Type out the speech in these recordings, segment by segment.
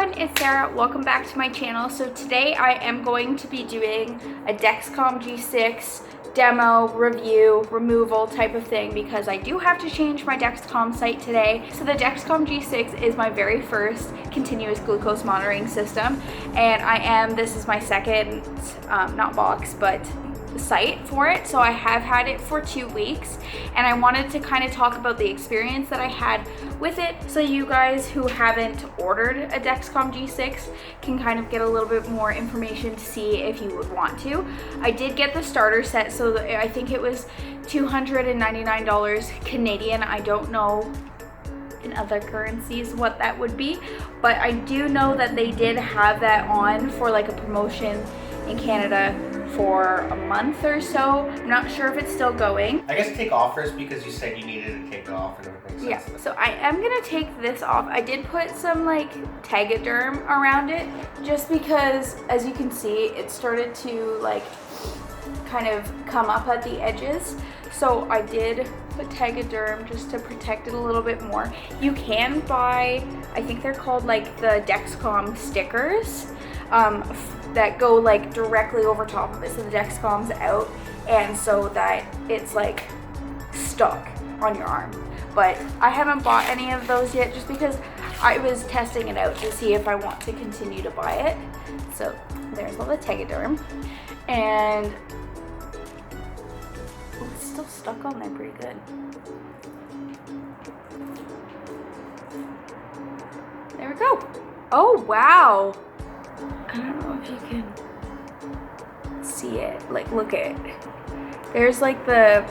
everyone, it's Sarah. Welcome back to my channel. So today I am going to be doing a Dexcom G6 demo, review, removal type of thing because I do have to change my Dexcom site today. So the Dexcom G6 is my very first continuous glucose monitoring system, and this is my second, not box, but site for it. So I have had it for 2 weeks, and I wanted to kind of talk about the experience that I had with it, so you guys who haven't ordered a Dexcom G6 can kind of get a little bit more information to see if you would want to. I did get the starter set, so I think it was $299 Canadian. I don't know in other currencies what that would be, but I do know that they did have that on for like a promotion in Canada for a month or so. I'm not sure if it's still going. I guess take offers because you said you needed to take it off and everything. Yeah, so I am gonna take this off. I did put some like Tegaderm around it just because, as you can see, it started to like kind of come up at the edges. So I did put Tegaderm just to protect it a little bit more. You can buy, I think they're called like the Dexcom Stickers, that go like directly over top of it, so the Dexcom's out and so that it's like stuck on your arm. But I haven't bought any of those yet just because I was testing it out to see if I want to continue to buy it. So there's all the Tegaderm, and oh, it's still stuck on there pretty good. There we go. Oh wow, I don't know if you can see it. Like, look at it. There's like the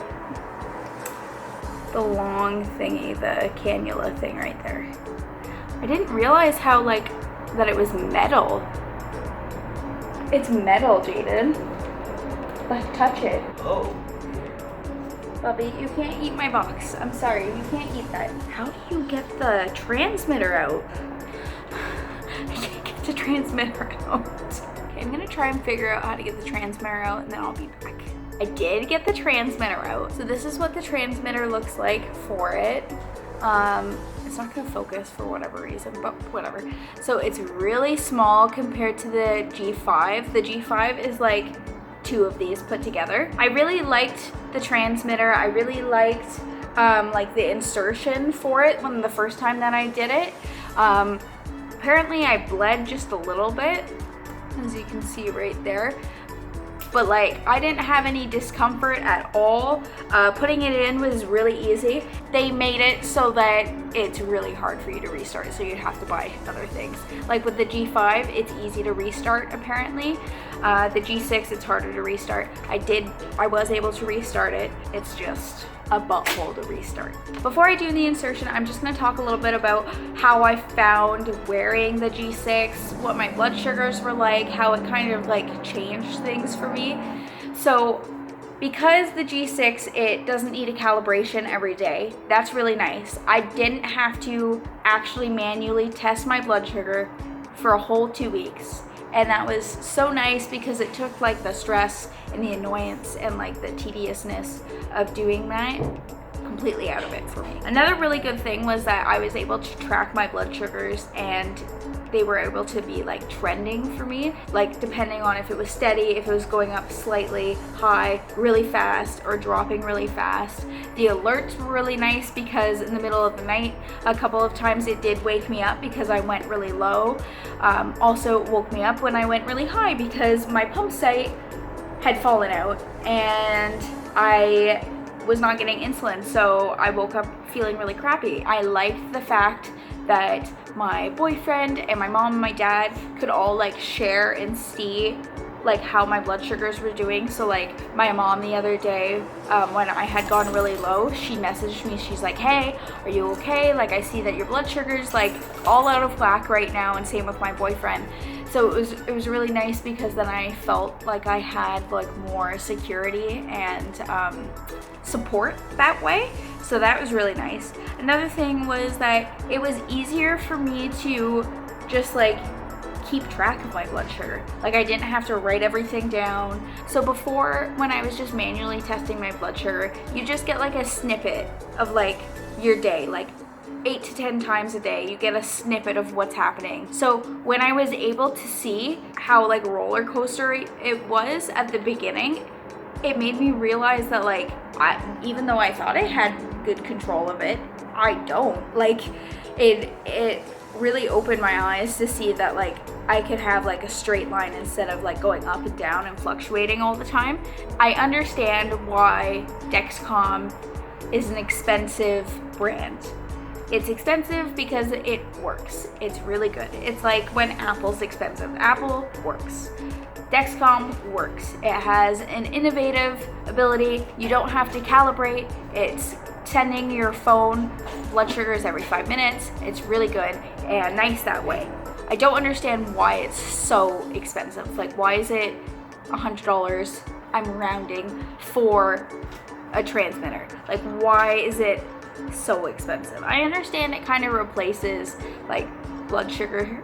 long thingy, the cannula thing right there. I didn't realize how like that it was metal. It's metal, Jaden. Like, touch it. Oh. Bubby, you can't eat my box. I'm sorry, you can't eat that. How do you get the transmitter out? I can't get the transmitter out. Okay, I'm gonna try and figure out how to get the transmitter out and then I'll be back. I did get the transmitter out. So this is what the transmitter looks like for it. It's not gonna focus for whatever reason, but whatever. So it's really small compared to the G5. The G5 is like 2 of these put together. I really liked the transmitter. I really liked like the insertion for it when the first time that I did it. Apparently I bled just a little bit, as you can see right there, but like I didn't have any discomfort at all. Putting it in was really easy. They made it so that it's really hard for you to restart, so you'd have to buy other things. Like with the G5, it's easy to restart apparently. The G6, it's harder to restart. I was able to restart it. It's just a butthole to restart. Before I do the insertion, I'm just gonna talk a little bit about how I found wearing the G6, what my blood sugars were like, how it kind of like changed things for me. So because the G6, it doesn't need a calibration every day, that's really nice. I didn't have to actually manually test my blood sugar for a whole 2 weeks. And that was so nice because it took like the stress and the annoyance and like the tediousness of doing that completely out of it for me. Another really good thing was that I was able to track my blood sugars, and they were able to be like trending for me, like depending on if it was steady, if it was going up slightly high really fast or dropping really fast. The alerts were really nice because in the middle of the night a couple of times it did wake me up because I went really low. Also it woke me up when I went really high because my pump site had fallen out and I was not getting insulin, so I woke up feeling really crappy. I liked the fact that my boyfriend and my mom and my dad could all like share and see like how my blood sugars were doing. So like my mom the other day, when I had gone really low, she messaged me, she's like, hey, are you okay? Like, I see that your blood sugar's like all out of whack right now, and same with my boyfriend. So it was really nice because then I felt like I had like more security and support that way. So that was really nice. Another thing was that it was easier for me to just like keep track of my blood sugar. Like, I didn't have to write everything down. So before, when I was just manually testing my blood sugar, you just get like a snippet of like your day, like 8 to 10 times a day. You get a snippet of what's happening. So when I was able to see how like roller coaster it was at the beginning, it made me realize that like even though I thought I had good control of it, I don't. Like it really opened my eyes to see that like I could have like a straight line instead of like going up and down and fluctuating all the time. I understand why Dexcom is an expensive brand. It's expensive because it works. It's really good. It's like when Apple's expensive. Apple works. Dexcom works. It has an innovative ability. You don't have to calibrate. It's sending your phone blood sugars every 5 minutes. It's really good and nice that way. I don't understand why it's so expensive. Like, why is it $100? I'm rounding for a transmitter. Like, why is it so expensive? I understand it kind of replaces like blood sugar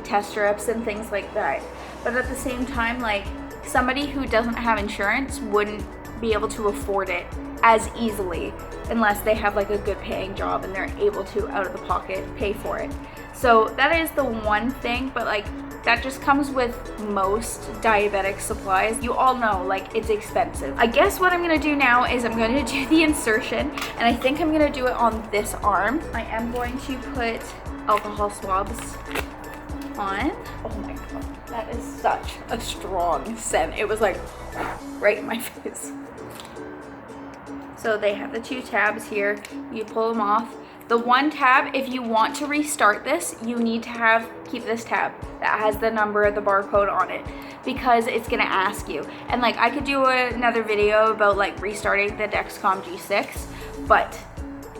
test strips and things like that, but at the same time, like somebody who doesn't have insurance wouldn't be able to afford it as easily unless they have like a good paying job and they're able to out of the pocket pay for it. So that is the one thing, but like that just comes with most diabetic supplies. You all know like it's expensive. I guess what I'm gonna do now is I'm gonna do the insertion, and I think I'm gonna do it on this arm. I am going to put alcohol swabs on. Oh my god, that is such a strong scent. It was like right in my face. So they have the 2 tabs here. You pull them off. The 1 tab, if you want to restart this, you need to keep this tab that has the number, the barcode on it, because it's gonna ask you. And like I could do another video about like restarting the Dexcom G6, but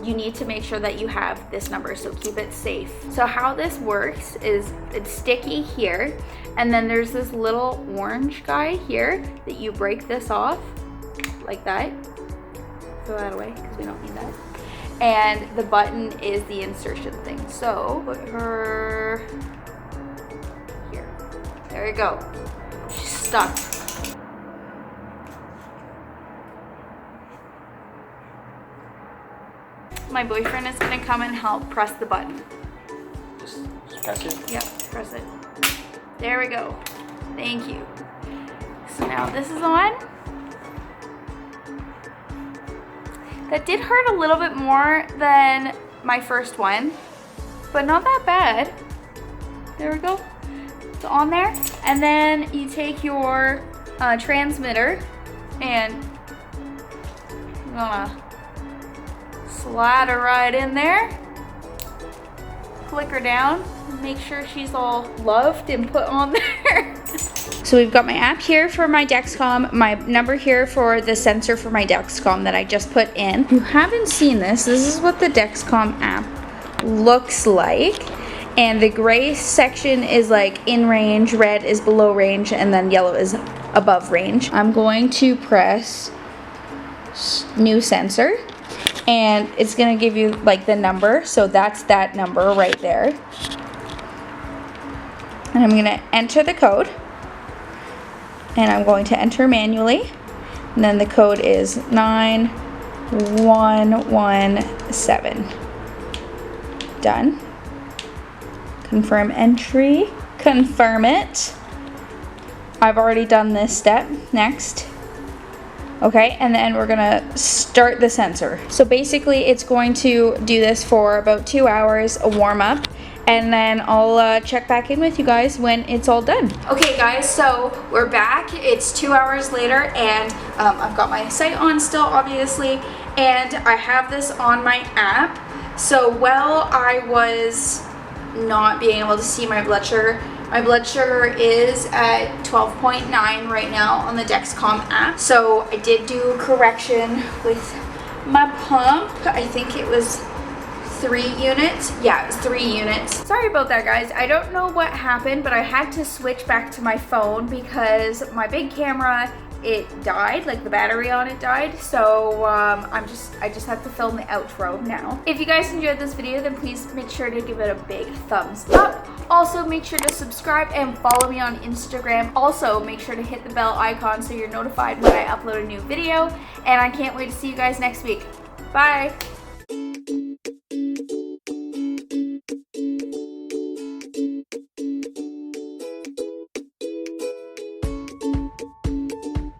you need to make sure that you have this number, so keep it safe. So how this works is it's sticky here, and then there's this little orange guy here that you break this off like that. Throw that away because we don't need that. And the button is the insertion thing. So put her here. There you go. She's stuck. My boyfriend is gonna come and help press the button. Just press it? Yep, press it. There we go. Thank you. So now this is on. That did hurt a little bit more than my first one, but not that bad. There we go. It's on there. And then you take your transmitter and you're gonna slide her right in there. Click her down. Make sure she's all loved and put on there. So we've got my app here for my Dexcom, my number here for the sensor for my Dexcom that I just put in. If you haven't seen this, this is what the Dexcom app looks like. And the gray section is like in range, red is below range, and then yellow is above range. I'm going to press new sensor, and it's gonna give you like the number. So that's that number right there. And I'm gonna enter the code. And I'm going to enter manually, and then the code is 9117. Done. Confirm entry. Confirm it. I've already done this step. Next. Okay, and then we're gonna start the sensor. So basically it's going to do this for about 2 hours, a warm up, and then I'll check back in with you guys when it's all done. Okay guys, so we're back. It's 2 hours later, and I've got my site on still, obviously, and I have this on my app. So while I was not being able to see my blood sugar is at 12.9 right now on the Dexcom app. So I did do a correction with my pump. I think it was 3 units. Yeah, it was 3 units. Sorry about that, guys. I don't know what happened, but I had to switch back to my phone because my big camera, it died, like the battery on it died. So I just have to film the outro now. If you guys enjoyed this video, then please make sure to give it a big thumbs up. Also, make sure to subscribe and follow me on Instagram. Also, make sure to hit the bell icon so you're notified when I upload a new video. And I can't wait to see you guys next week. Bye.